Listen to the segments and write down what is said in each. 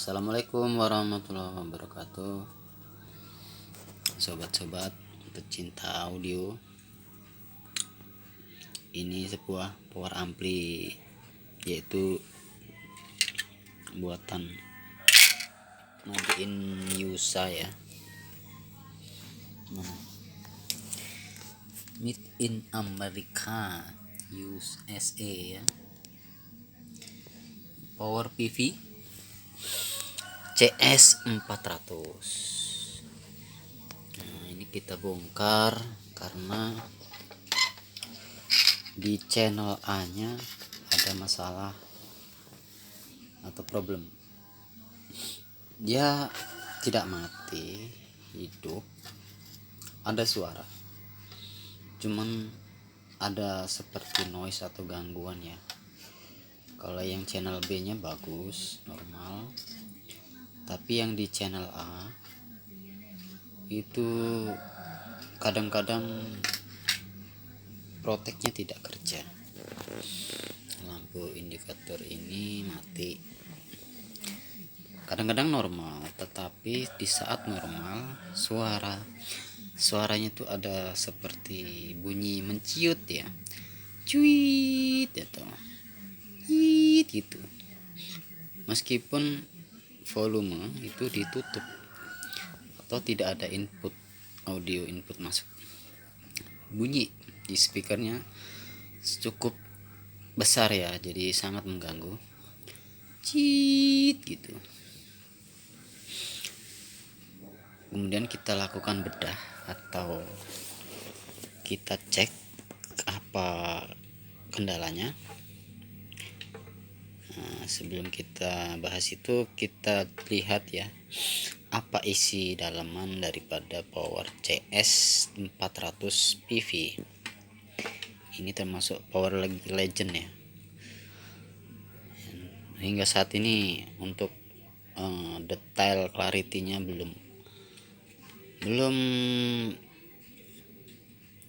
Assalamualaikum warahmatullahi wabarakatuh, sobat-sobat pecinta audio. Ini sebuah power ampli, yaitu buatan made in USA ya. Made in America, USA ya. Power PV CS 400. Nah, ini kita bongkar karena di channel A nya ada masalah atau problem. Dia tidak mati, hidup, ada suara, cuman ada seperti noise atau gangguan ya. Kalau yang channel B nya bagus, normal, tapi yang di channel A itu kadang-kadang proteknya tidak kerja, lampu indikator ini mati. Kadang-kadang normal, tetapi di saat normal suaranya tuh ada seperti bunyi menciut ya, cuit atau hit gitu, meskipun volume itu ditutup atau tidak ada audio input masuk. Bunyi di speakernya cukup besar ya, jadi sangat mengganggu, cit gitu. Kemudian kita lakukan bedah atau kita cek apa kendalanya. Sebelum kita bahas itu, kita lihat ya apa isi dalaman daripada power CS 400 PV. Ini termasuk power legend ya. Hingga saat ini untuk detail clarity-nya belum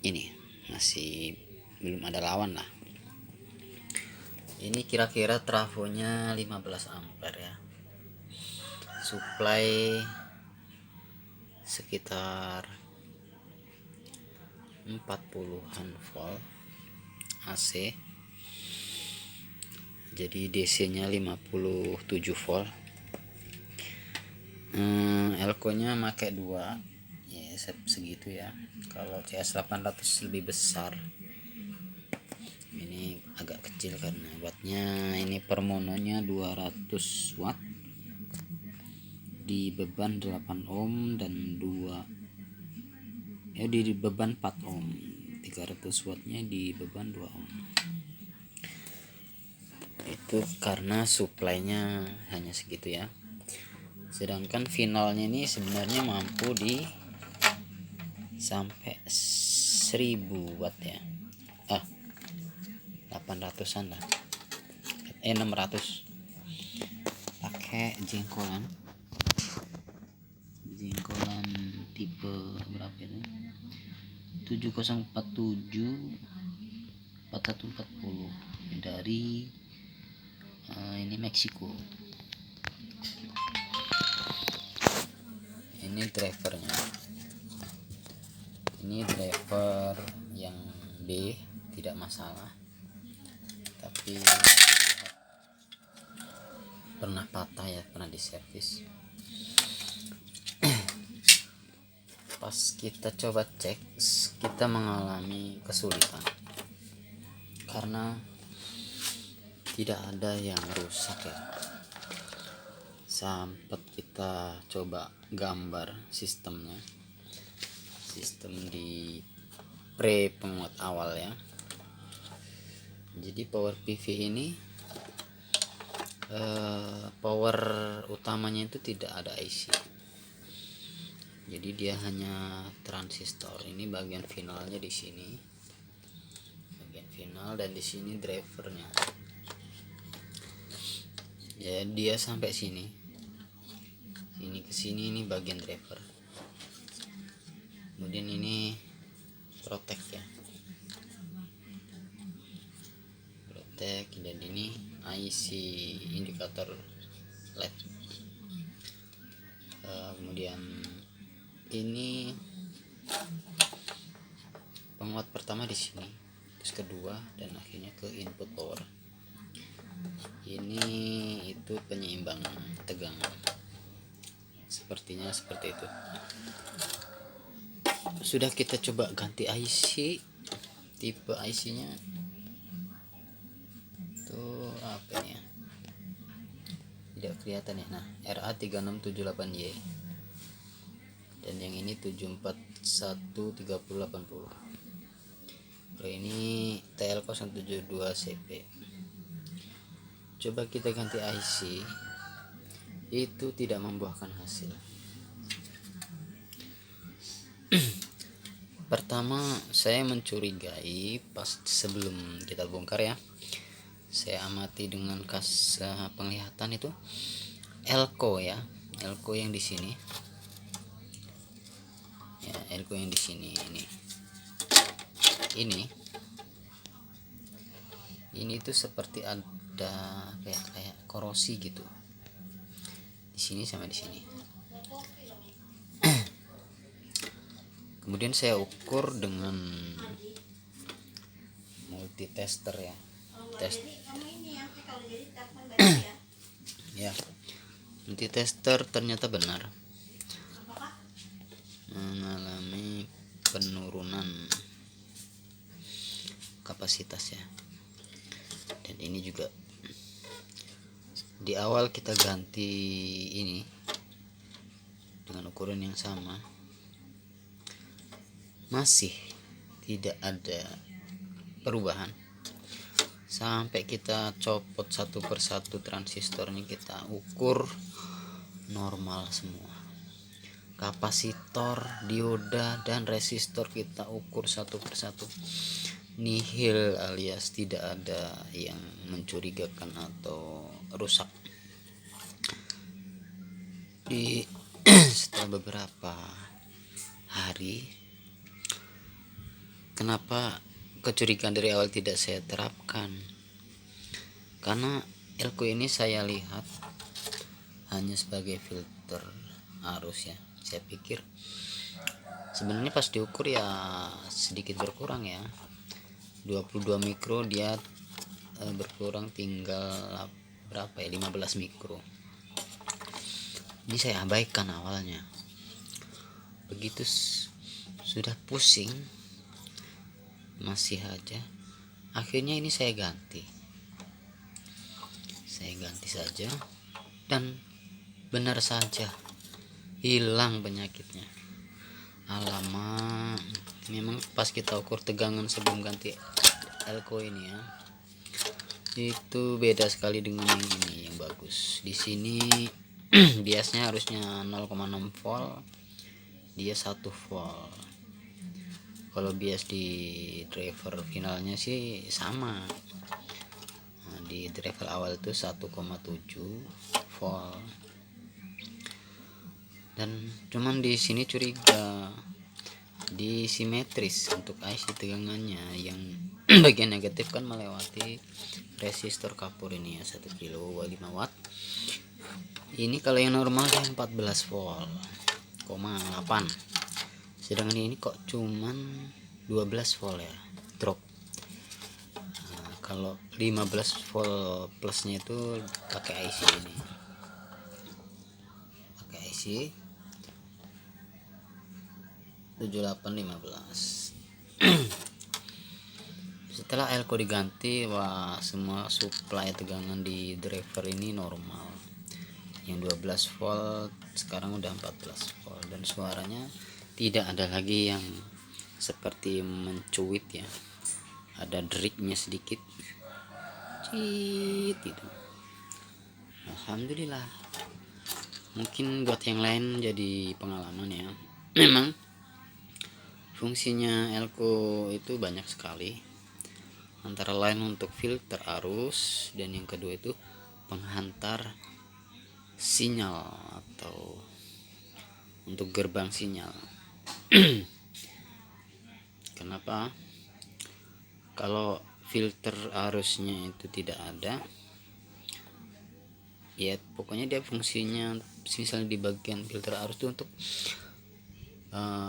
ini, masih belum ada lawan lah. Ini kira-kira trafonya 15 ampere ya, supply sekitar 40-an volt AC, jadi DC nya 57 volt. Elko nya pakai 2 ya, segitu ya. Kalau CS 800 lebih besar, ini agak kecil karena wattnya ini per mononya 200 watt di beban 8 ohm dan di beban 4 ohm, 300 wattnya di beban 2 ohm. Itu karena supply-nya hanya segitu ya, sedangkan finalnya ini sebenarnya mampu di sampai 1000 watt ya, 800-an lah, 600. Pakai jengkolan tipe berapa itu, 7047 4140 dari ini Meksiko. Ini drivernya, ini driver yang B tidak masalah, tapi pernah patah ya, pernah diservis. Pas kita coba cek, kita mengalami kesulitan karena tidak ada yang rusak ya. Sampai kita coba gambar sistem di penguat awal ya. Jadi power PV ini power utamanya itu tidak ada IC, jadi dia hanya transistor. Ini bagian finalnya di sini, bagian final, dan di sini drivernya ya. Dia sampai sini ke sini, ini bagian driver. Kemudian ini protek ya, dan ini IC indikator LED. Ini penguat pertama di sini, terus kedua, dan akhirnya ke input power. Ini itu penyeimbang tegangan, sepertinya seperti itu. Sudah kita coba ganti IC, tipe IC nya tuh apa ini ya, tidak kelihatan ya. Nah, RA3678Y, dan yang ini 7413080. Kalau ini TL072CP. Coba kita ganti IC, itu tidak membuahkan hasil. Pertama, saya mencurigai pas sebelum kita bongkar ya, saya amati dengan penglihatan itu elko ya, elko yang di sini ya, elko yang di sini ini tuh seperti ada kayak korosi gitu di sini sama di sini. Kemudian saya ukur dengan multitester ya, ya, multitester ternyata benar mengalami penurunan kapasitas ya. Dan ini juga di awal kita ganti ini dengan ukuran yang sama, masih tidak ada perubahan sampai kita copot satu persatu transistornya, kita ukur normal semua. Kapasitor, dioda, dan resistor kita ukur satu persatu nihil, alias tidak ada yang mencurigakan atau rusak. Setelah beberapa hari, kenapa kecurigaan dari awal tidak saya terapkan? Karena elko ini saya lihat hanya sebagai filter arus ya. Saya pikir sebenarnya pas diukur ya sedikit berkurang ya, 22 mikro, dia berkurang tinggal berapa ya, 15 mikro. Ini saya abaikan awalnya. Begitu sudah pusing masih aja, akhirnya ini saya ganti saja, dan benar saja hilang penyakitnya. Alamak, memang pas kita ukur tegangan sebelum ganti elko ini ya, itu beda sekali dengan yang ini, yang bagus. Di sini biasanya harusnya 0,6 volt, dia 1 volt. Kalau bias di driver finalnya sih sama. Nah, di driver awal itu 1,7 volt. Dan cuman di sini curiga di simetris untuk IC tegangannya, yang bagian negatif kan melewati resistor kapur ini ya, 1 kilo 5 watt. Ini kalau yang normal dia 14 volt, 8. Sedangkan ini kok cuman 12 volt ya, drop. Nah, kalau 15 volt plusnya itu pakai IC ini, pakai IC 7815. Setelah elko diganti, wah, semua supply tegangan di driver ini normal. Yang 12 volt sekarang udah 14 volt, dan suaranya tidak ada lagi yang seperti mencuit ya, ada deriknya sedikit, cit itu. Alhamdulillah. Mungkin buat yang lain jadi pengalaman ya. Memang fungsinya elko itu banyak sekali, antara lain untuk filter arus, dan yang kedua itu penghantar sinyal atau untuk gerbang sinyal. Kenapa? Kalau filter arusnya itu tidak ada ya, pokoknya dia fungsinya misalnya di bagian filter arus itu untuk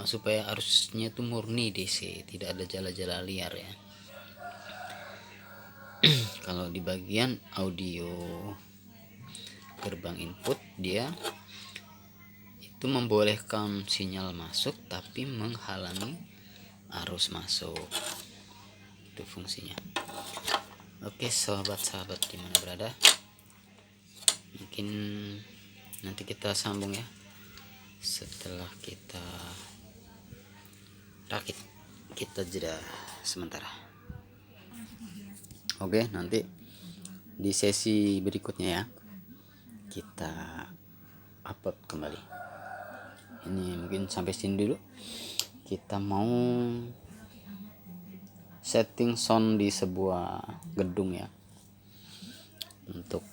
supaya arusnya itu murni DC, tidak ada jala-jala liar ya. Kalau di bagian audio gerbang input, dia itu membolehkan sinyal masuk tapi menghalangi arus masuk, itu fungsinya. Oke sahabat-sahabat dimana berada, mungkin nanti kita sambung ya setelah kita rakit. Kita jeda sementara. Oke, nanti di sesi berikutnya ya kita upload kembali. Ini mungkin sampai sini dulu. Kita mau setting sound di sebuah gedung ya, untuk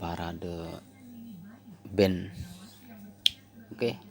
parade band. Oke.